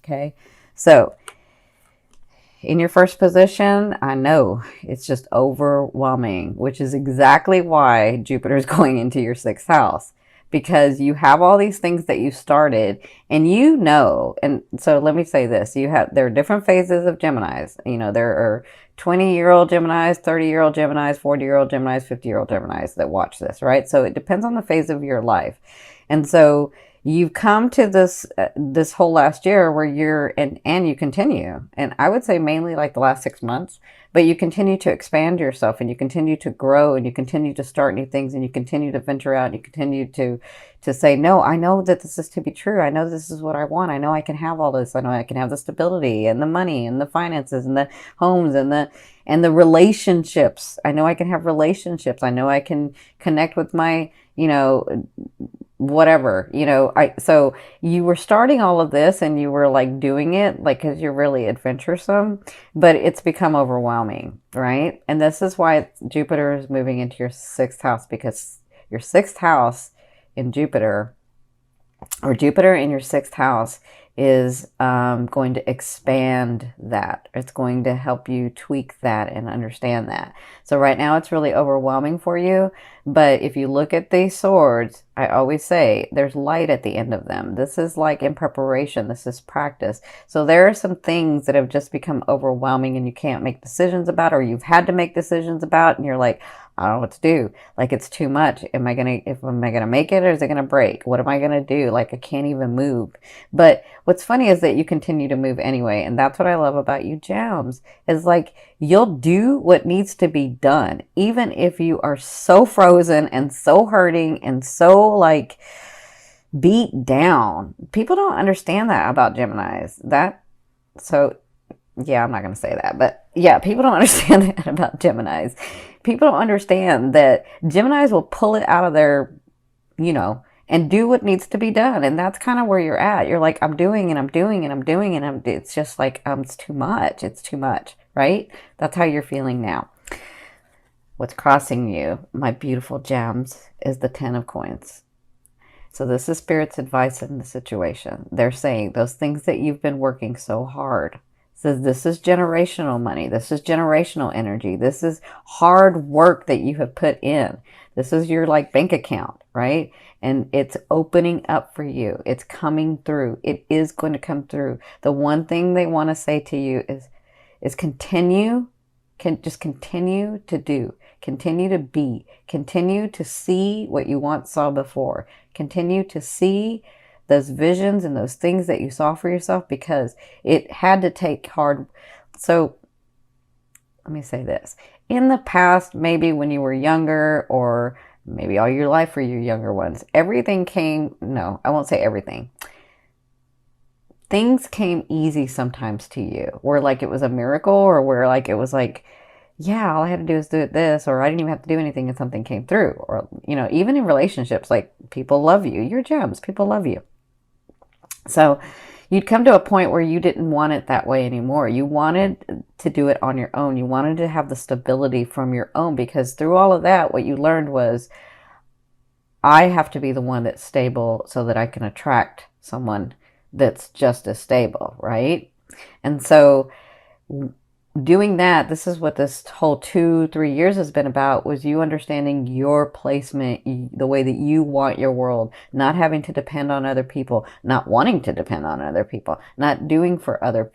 Okay. So in your first position, I know it's just overwhelming, which is exactly why Jupiter is going into your sixth house, because you have all these things that you started and you know. And so let me say this, there are different phases of Geminis. You know, there are 20-year-old Geminis, 30-year-old Geminis, 40-year-old Geminis, 50-year-old Geminis that watch this, right? So it depends on the phase of your life. And so you've come to this whole last year where and you continue, and I would say mainly like the last 6 months, but you continue to expand yourself, and you continue to grow, and you continue to start new things, and you continue to venture out, and you continue to say, no, I know that this is to be true. I know this is what I want. I know I can have all this. I know I can have the stability and the money and the finances and the homes and the relationships. I know I can have relationships. I know I can connect with my, whatever, so you were starting all of this and you were like doing it like because you're really adventuresome, but it's become overwhelming, right? And this is why Jupiter is moving into your sixth house, because your sixth house in Jupiter, or Jupiter in your sixth house, is going to expand that. It's going to help you tweak that and understand that. So right now it's really overwhelming for you. But if you look at these swords, I always say there's light at the end of them. This is like in preparation. This is practice. So there are some things that have just become overwhelming and you can't make decisions about, or you've had to make decisions about, and you're like, I don't know what to do. Like, it's too much. Am I gonna make it, or is it gonna break? What am I gonna do? Like, I can't even move. But what's funny is that you continue to move anyway. And that's what I love about you, Gems, is like, you'll do what needs to be done, even if you are so frozen and so hurting and so like beat down. People don't understand that about Geminis. So yeah, I'm not going to say that, but yeah, people don't understand that about Geminis. People don't understand that Geminis will pull it out of their, and do what needs to be done. And that's kind of where you're at. You're like, I'm doing and I'm doing and I'm doing and it's just like, it's too much. It's too much, right? That's how you're feeling now. What's crossing you, my beautiful Gems, is the 10 of coins. So this is Spirit's advice in the situation. They're saying those things that you've been working so hard. Says this is generational money. This is generational energy. This is hard work that you have put in. This is your like bank account, right? And it's opening up for you. It's coming through. It is going to come through. The one thing they want to say to you is continue. Just continue to do. Continue to be. Continue to see what you once saw before. Continue to see those visions and those things that you saw for yourself, because it had to take hard. So let me say this. In the past, maybe when you were younger, or maybe all your life for your younger ones, everything came, no, I won't say everything. Things came easy sometimes to you, where like it was a miracle, or where like it was like, yeah, all I had to do is do this, or I didn't even have to do anything and something came through. Or, even in relationships, like people love you. You're Gems. People love you. So you'd come to a point where you didn't want it that way anymore. You wanted to do it on your own. You wanted to have the stability from your own, because through all of that, what you learned was, I have to be the one that's stable so that I can attract someone that's just as stable, right? And so doing that, this is what this whole 2-3 years has been about, was you understanding your placement, the way that you want your world, not having to depend on other people, not wanting to depend on other people, not doing for other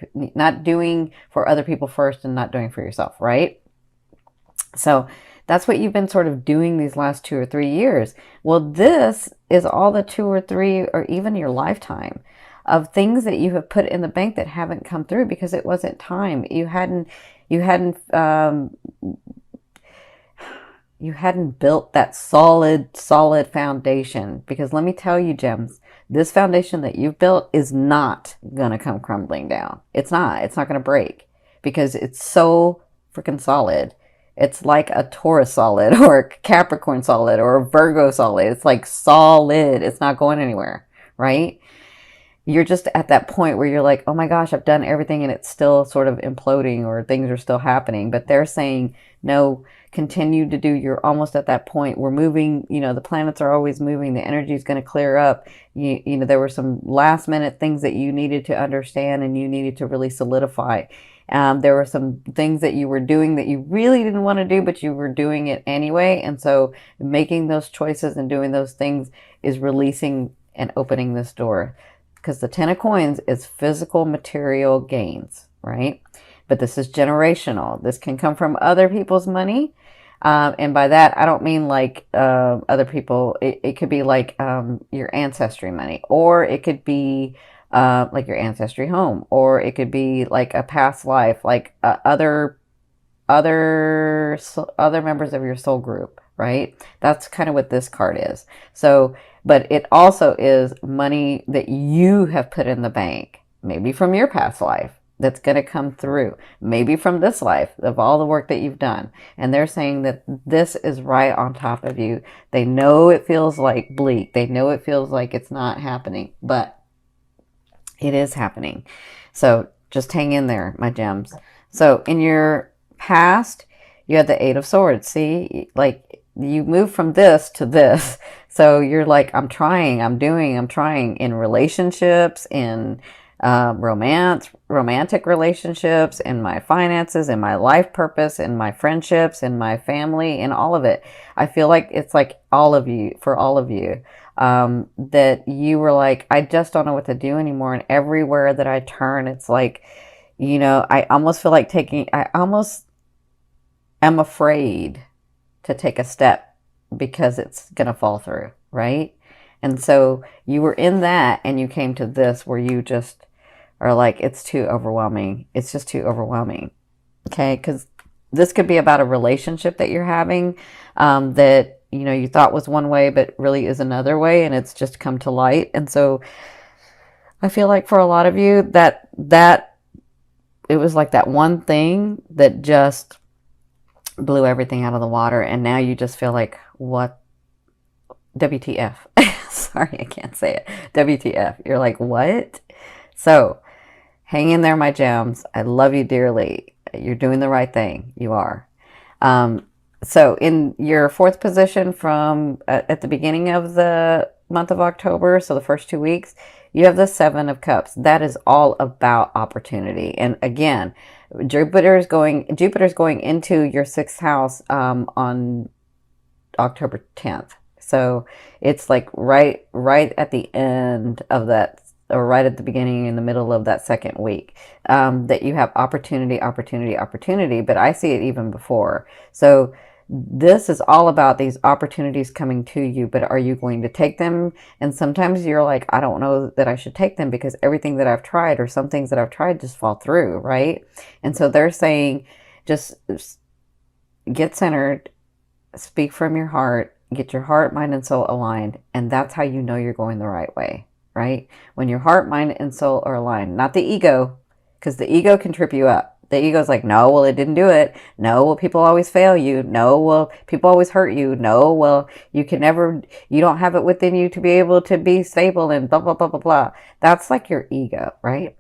people first and not doing for yourself, right? So that's what you've been sort of doing these last 2 or 3 years. Well, this is all the 2 or 3, or even your lifetime, of things that you have put in the bank that haven't come through because it wasn't time. You hadn't built that solid foundation. Because let me tell you, Gems, this foundation that you've built is not going to come crumbling down. It's not going to break, because it's so freaking solid. It's like a Taurus solid, or a Capricorn solid, or a Virgo solid. It's like solid. It's not going anywhere, right? you're just at that point where you're like, oh my gosh, I've done everything and it's still sort of imploding or things are still happening. But they're saying, no, continue to do. You're almost at that point. We're moving, the planets are always moving. The energy is going to clear up. There were some last minute things that you needed to understand and you needed to really solidify. There were some things that you were doing that you really didn't want to do, but you were doing it anyway. And so making those choices and doing those things is releasing and opening this door. Because the 10 of coins is physical material gains, right? But this is generational. This can come from other people's money. And by that, I don't mean like other people. It could be like your ancestry money, or it could be like your ancestry home, or it could be like a past life, like other members of your soul group, right? That's kind of what this card is. So, but it also is money that you have put in the bank, maybe from your past life, that's going to come through, maybe from this life of all the work that you've done. And they're saying that this is right on top of you. They know it feels like bleak. They know it feels like it's not happening, but it is happening. So just hang in there, my gems. So in your past, you had the 8 of Swords. See, like you move from this to this. So you're like, I'm trying in relationships, in romantic relationships, in my finances, in my life purpose, in my friendships, in my family, in all of it. I feel like it's like all of you, that you were like, I just don't know what to do anymore. And everywhere that I turn, it's like, I almost feel like I almost am afraid to take a step because it's going to fall through, right? And so you were in that and you came to this where you just are like, it's too overwhelming. It's just too overwhelming. Okay. Because this could be about a relationship that you're having, that, you thought was one way, but really is another way. And it's just come to light. And so I feel like for a lot of you that it was like that one thing that just blew everything out of the water. And now you just feel like, what? WTF. Sorry, I can't say it. WTF. You're like, what? So hang in there, my gems. I love you dearly. You're doing the right thing. You are. So in your 4th position from at the beginning of the month of October, so the first 2 weeks, you have the 7 of Cups. That is all about opportunity. And again, Jupiter's going into your 6th house on October 10th. So it's like right at the end of that, or right at the beginning, in the middle of that 2nd week, that you have opportunity. But I see it even before. So this is all about these opportunities coming to you, but are you going to take them? And sometimes you're like, I don't know that I should take them because everything that I've tried, or some things that I've tried, just fall through, right? And so they're saying, just get centered, speak from your heart, get your heart, mind, and soul aligned. And that's how you know you're going the right way, right? When your heart, mind, and soul are aligned, not the ego, because the ego can trip you up. The ego's like, no, well, it didn't do it. No, well, people always fail you. No, well, people always hurt you. No, well, you don't have it within you to be able to be stable and blah, blah, blah, blah, blah. That's like your ego, right?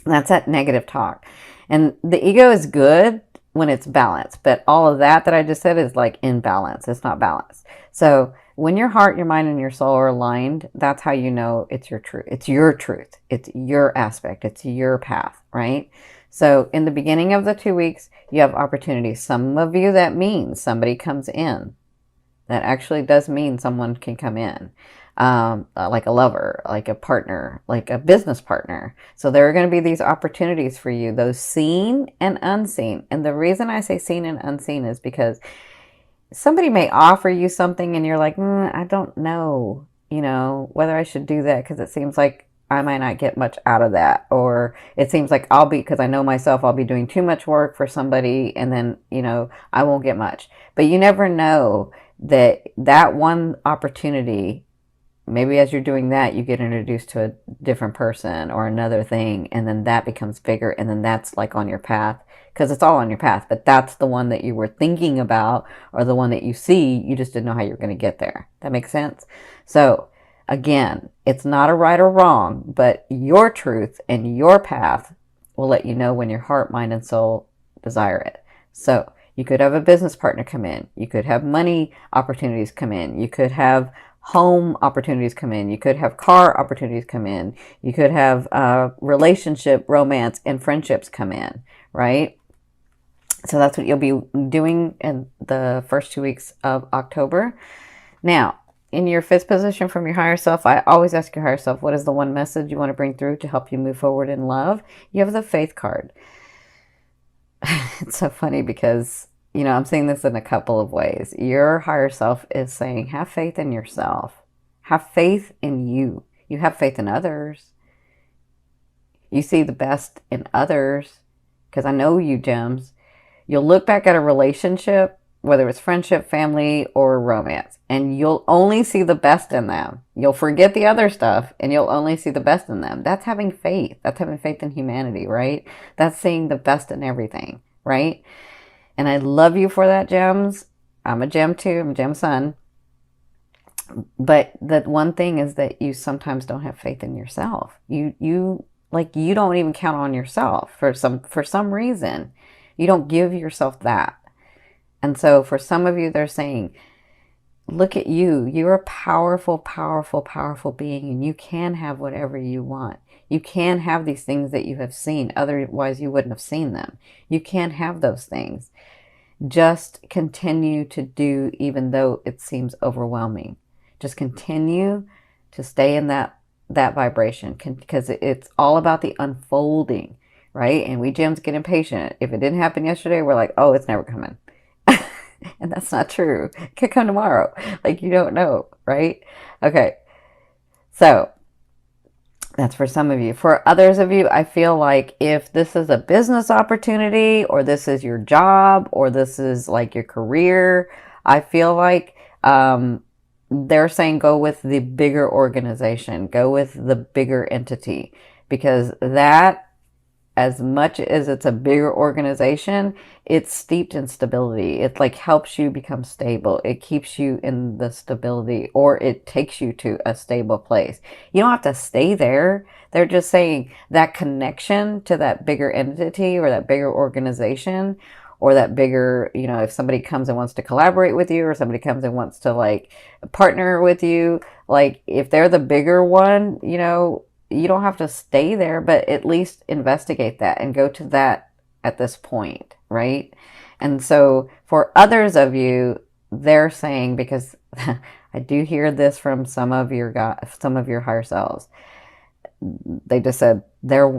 That's that negative talk. And the ego is good when it's balanced, but all of that I just said is like imbalance. It's not balanced. So when your heart, your mind, and your soul are aligned, that's how you know it's your truth. It's your truth. It's your aspect. It's your path, right? So in the beginning of the 2 weeks, you have opportunities. Some of you, that means somebody comes in. That actually does mean someone can come in. Like a lover, like a partner, like a business partner. So there are going to be these opportunities for you, those seen and unseen. And the reason I say seen and unseen is because somebody may offer you something and you're like, I don't know, whether I should do that because it seems like I might not get much out of that. Or it seems like because I know myself, I'll be doing too much work for somebody and then, I won't get much. But you never know that one opportunity, maybe as you're doing that, you get introduced to a different person or another thing, and then that becomes bigger, and then that's like on your path. Because it's all on your path, but that's the one that you were thinking about, or the one that you see, you just didn't know how you're going to get there. That makes sense? So Again, it's not a right or wrong, but your truth and your path will let you know when your heart, mind, and soul desire it. So you could have a business partner come in. You could have money opportunities come in. You could have home opportunities come in. You could have car opportunities come in. You could have relationship, romance, and friendships come in, right? So that's what you'll be doing in the first 2 weeks of October. Now, in your fifth position from your higher self, I always ask your higher self, what is the one message you want to bring through to help you move forward in love? You have the faith card. It's so funny because, I'm saying this in a couple of ways. Your higher self is saying, have faith in yourself. Have faith in you. You have faith in others. You see the best in others. Because I know you, gems. You'll look back at a relationship, whether it's friendship, family, or romance, and you'll only see the best in them. You'll forget the other stuff, and you'll only see the best in them. That's having faith. That's having faith in humanity, right? That's seeing the best in everything, right? And I love you for that, gems. I'm a gem too. I'm a gem sun. But the one thing is that you sometimes don't have faith in yourself. You don't even count on yourself for some reason. You don't give yourself that. And so for some of you, they're saying, look at you. You're a powerful, powerful, powerful being, and you can have whatever you want. You can have these things that you have seen. Otherwise, you wouldn't have seen them. You can have those things. Just continue to do, even though it seems overwhelming. Just continue to stay in that vibration, because it's all about the unfolding, right? And we gems get impatient. If it didn't happen yesterday, we're like, oh, it's never coming. And that's not true. It could come tomorrow. Like, you don't know, right? Okay. So that's for some of you. For others of you, I feel like if this is a business opportunity, or this is your job, or this is like your career, I feel like they're saying go with the bigger organization, go with the bigger entity, because that, as much as it's a bigger organization, it's steeped in stability. It like helps you become stable. It keeps you in the stability, or it takes you to a stable place. You don't have to stay there. They're just saying that connection to that bigger entity, or that bigger organization, or that bigger, if somebody comes and wants to collaborate with you, or somebody comes and wants to like partner with you, like if they're the bigger one, you don't have to stay there, but at least investigate that and go to that at this point, right? And so for others of you, they're saying, because I do hear this from some of your higher selves. They just said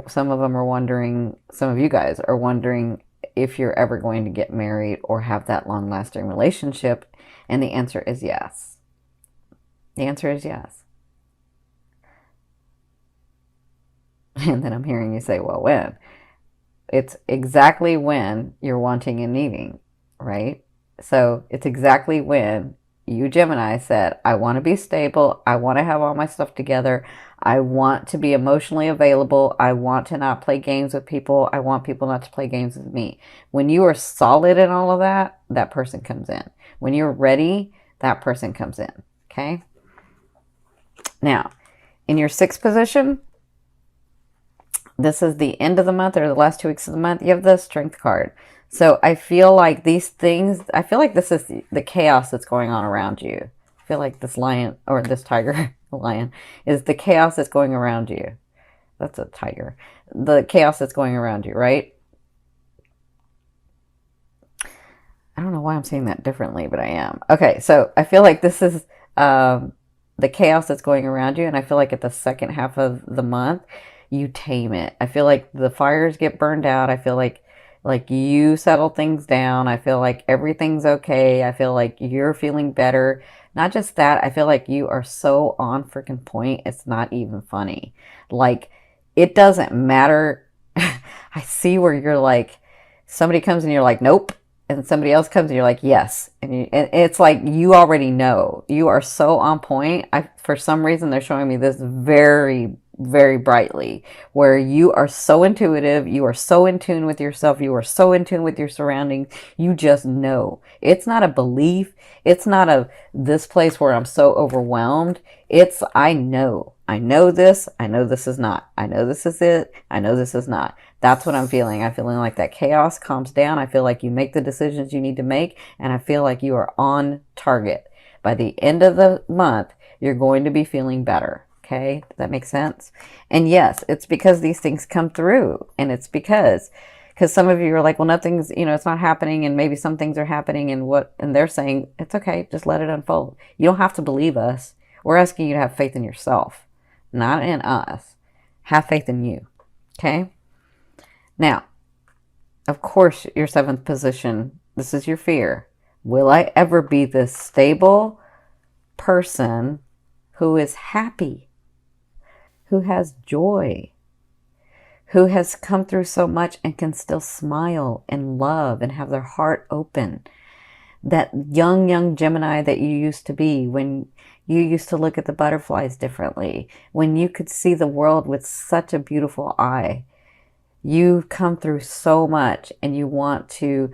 some of them are wondering, some of you guys are wondering if you're ever going to get married or have that long-lasting relationship. And the answer is yes. The answer is yes. And then I'm hearing you say, well, when? It's exactly when you're wanting and needing, right? So it's exactly when you, Gemini, said, I want to be stable. I want to have all my stuff together. I want to be emotionally available. I want to not play games with people. I want people not to play games with me. When you are solid in all of that, that person comes in. When you're ready, that person comes in, okay? Now, in your sixth position, this is the end of the month, or the last 2 weeks of the month, you have the Strength card. So I feel like these things, I feel like this is the chaos that's going on around you. I feel like this lion, or this tiger, lion, is the chaos that's going around you. That's a tiger. The chaos that's going around you, right? I don't know why I'm saying that differently, but I am. Okay, so I feel like this is the chaos that's going around you, and I feel like at the second half of the month, you tame it. I feel like the fires get burned out. I feel like you settle things down. I feel like everything's okay. I feel like you're feeling better. Not just that, I feel like you are so on freaking point, it's not even funny. Like, it doesn't matter. I see where you're like, somebody comes and you're like, nope. And somebody else comes and you're like, yes. And it's like, you already know. You are so on point. For some reason, they're showing me this very very brightly, where you are so intuitive, you are so in tune with yourself, you are so in tune with your surroundings, you just know. It's not a belief, it's not a this place where I'm so overwhelmed. It's I know. I know this is not. I know this is it. I know this is not. That's what I'm feeling. I'm feeling like that chaos calms down. I feel like you make the decisions you need to make, and I feel like you are on target. By the end of the month, you're going to be feeling better. Okay? Does that make sense? And yes, it's because these things come through. And it's because some of you are like, well, nothing's, it's not happening, and maybe some things are happening, and they're saying, it's okay, just let it unfold. You don't have to believe us. We're asking you to have faith in yourself, not in us. Have faith in you. Okay? Now, of course, your seventh position, this is your fear. Will I ever be this stable person who is happy, who has joy, who has come through so much and can still smile and love and have their heart open? That young Gemini that you used to be, when you used to look at the butterflies differently, when you could see the world with such a beautiful eye. You've come through so much, and you want to,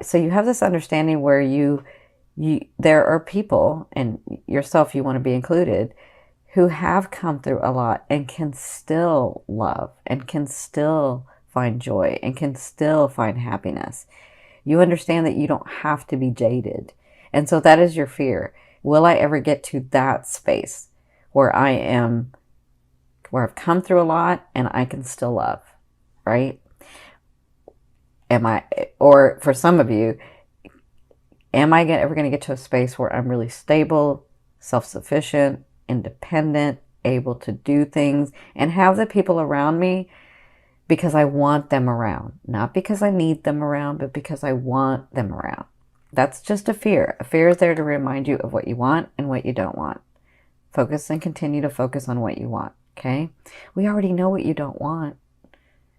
so you have this understanding where there are people, and yourself, you want to be included, who have come through a lot and can still love and can still find joy and can still find happiness. You understand that you don't have to be jaded. And so that is your fear. Will I ever get to that space where I've come through a lot and I can still love, right? Or for some of you, am I ever going to get to a space where I'm really stable, self-sufficient, independent, able to do things, and have the people around me because I want them around? Not because I need them around, but because I want them around. That's just a fear. A fear is there to remind you of what you want and what you don't want. Focus and continue to focus on what you want, okay? We already know what you don't want,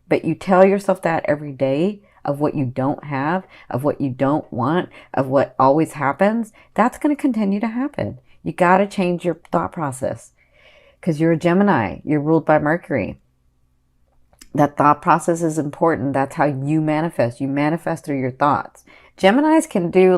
but you tell yourself that every day of what you don't have, of what you don't want, of what always happens. That's going to continue to happen. You got to change your thought process because you're a Gemini. You're ruled by Mercury. That thought process is important. That's how you manifest. You manifest through your thoughts. Geminis can do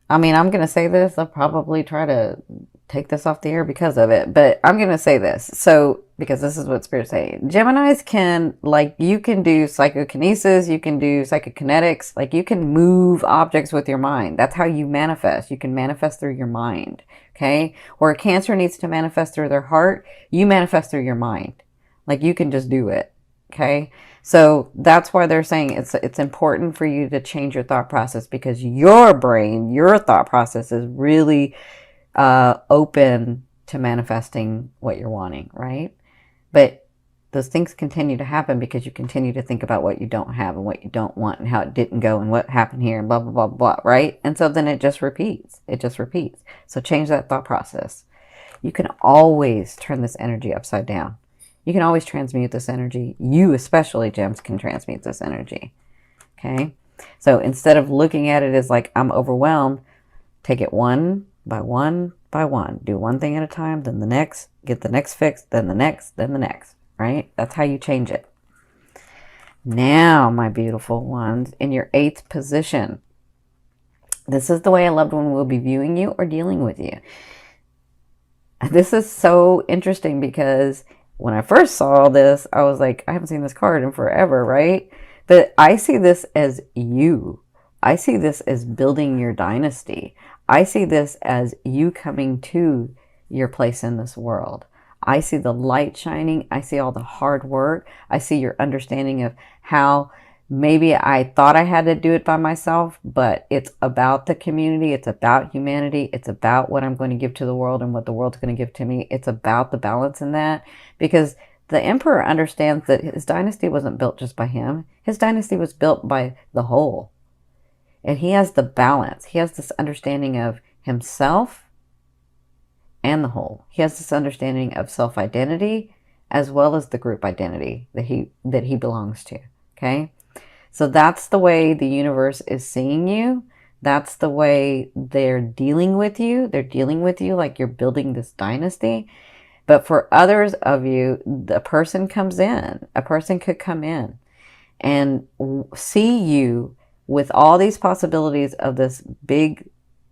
I'm going to say this. I'll probably try to take this off the air because of it, but I'm going to say this. So, because this is what Spirit's saying. Geminis can, you can do psychokinesis, you can do psychokinetics, you can move objects with your mind. That's how you manifest. You can manifest through your mind, okay? Where a Cancer needs to manifest through their heart, you manifest through your mind. You can just do it, okay? So that's why they're saying it's important for you to change your thought process, because your brain, your thought process is really open to manifesting what you're wanting, right? But those things continue to happen because you continue to think about what you don't have and what you don't want and how it didn't go and what happened here and blah, blah, blah, blah, right? And so then it just repeats. It just repeats. So change that thought process. You can always turn this energy upside down. You can always transmute this energy. You, especially, Gems, can transmute this energy. Okay? So instead of looking at it as I'm overwhelmed, take it one by one by one. Do one thing at a time, then the next. Get the next fixed, then the next, then the next. Right? That's how you change it. Now, my beautiful ones, in your 8th position. This is the way a loved one will be viewing you or dealing with you. This is so interesting because when I first saw this, I was like, I haven't seen this card in forever, right? But I see this as you. I see this as building your dynasty. I see this as you coming to your place in this world. I see the light shining. I see all the hard work. I see your understanding of how maybe I thought I had to do it by myself, but it's about the community. It's about humanity. It's about what I'm going to give to the world and what the world's going to give to me. It's about the balance in that, because the emperor understands that his dynasty wasn't built just by him. His dynasty was built by the whole. And he has the balance. He has this understanding of himself and the whole. He has this understanding of self-identity as well as the group identity that he belongs to. Okay? So that's the way the universe is seeing you. That's the way they're dealing with you. They're dealing with you like you're building this dynasty. But for others of you, the person comes in, a person could come in and see you with all these possibilities of this big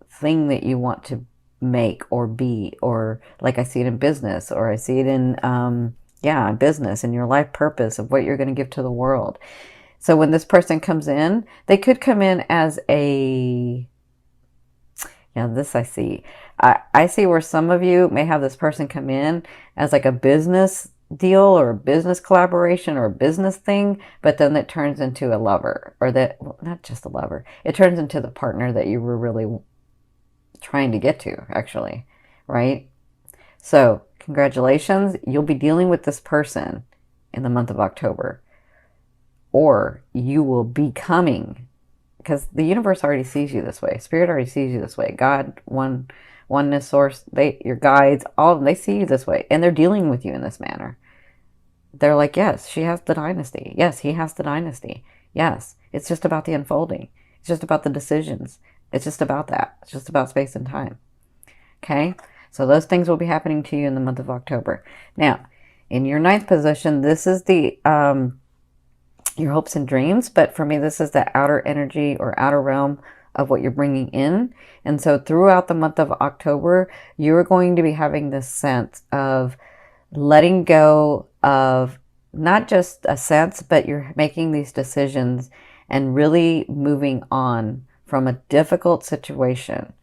thing that you want to make or be, or like I see it in business, or I see it in, yeah, business and your life purpose of what you're going to give to the world. So when this person comes in, they could come in as a, yeah, this I see. I see where some of you may have this person come in as like a business deal or a business collaboration or a business thing, but then it turns into a lover, or that, well, not just a lover, it turns into the partner that you were really trying to get to, actually, right? So congratulations, you'll be dealing with this person in the month of October, or you will be coming, because the universe already sees you this way. Spirit already sees you this way. God, oneness, source, your guides, all of them, they see you this way, and they're dealing with you in this manner. They're like, yes, she has the dynasty. Yes, he has the dynasty. Yes, it's just about the unfolding. It's just about the decisions. It's just about that. It's just about space and time. Okay? So those things will be happening to you in the month of October. Now, in your ninth position, this is the your hopes and dreams, but for me, this is the outer energy or outer realm of what you're bringing in. And so throughout the month of October, you're going to be having this sense of letting go of, not just a sense, but you're making these decisions and really moving on from a difficult situation,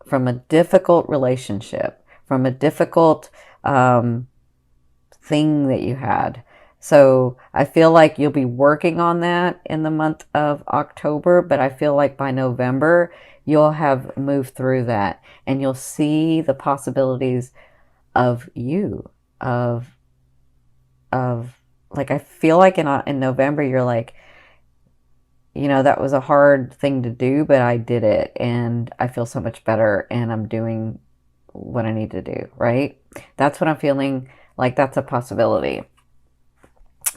from a difficult relationship, from a difficult thing that you had. So I feel like you'll be working on that in the month of October, but I feel like by November, you'll have moved through that and you'll see the possibilities of you, of like, I feel like in November, you're like, you know, that was a hard thing to do, but I did it and I feel so much better and I'm doing what I need to do, right? That's what I'm feeling like. That's a possibility.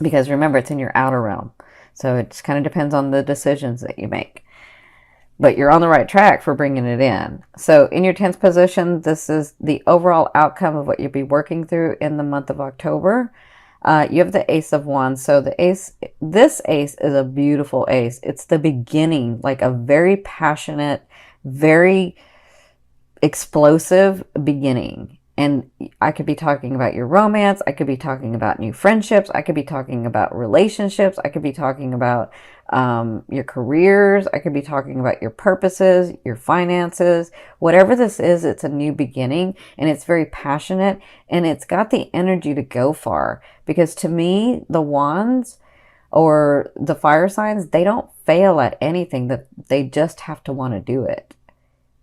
Because remember, it's in your outer realm. So it just kind of depends on the decisions that you make. But you're on the right track for bringing it in. So in your 10th position, this is the overall outcome of what you'll be working through in the month of October. You have the Ace of Wands. So the Ace, this Ace is a beautiful Ace. It's the beginning, like a very passionate, very explosive beginning. And I could be talking about your romance. I could be talking about new friendships. I could be talking about relationships. I could be talking about your careers. I could be talking about your purposes, your finances. Whatever this is, it's a new beginning and it's very passionate and it's got the energy to go far. Because to me, the wands or the fire signs, they don't fail at anything, that they just have to want to do it.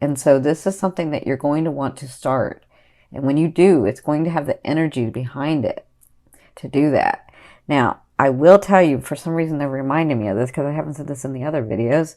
And so this is something that you're going to want to start. And when you do, it's going to have the energy behind it to do that. Now, I will tell you, for some reason they're reminding me of this because I haven't said this in the other videos,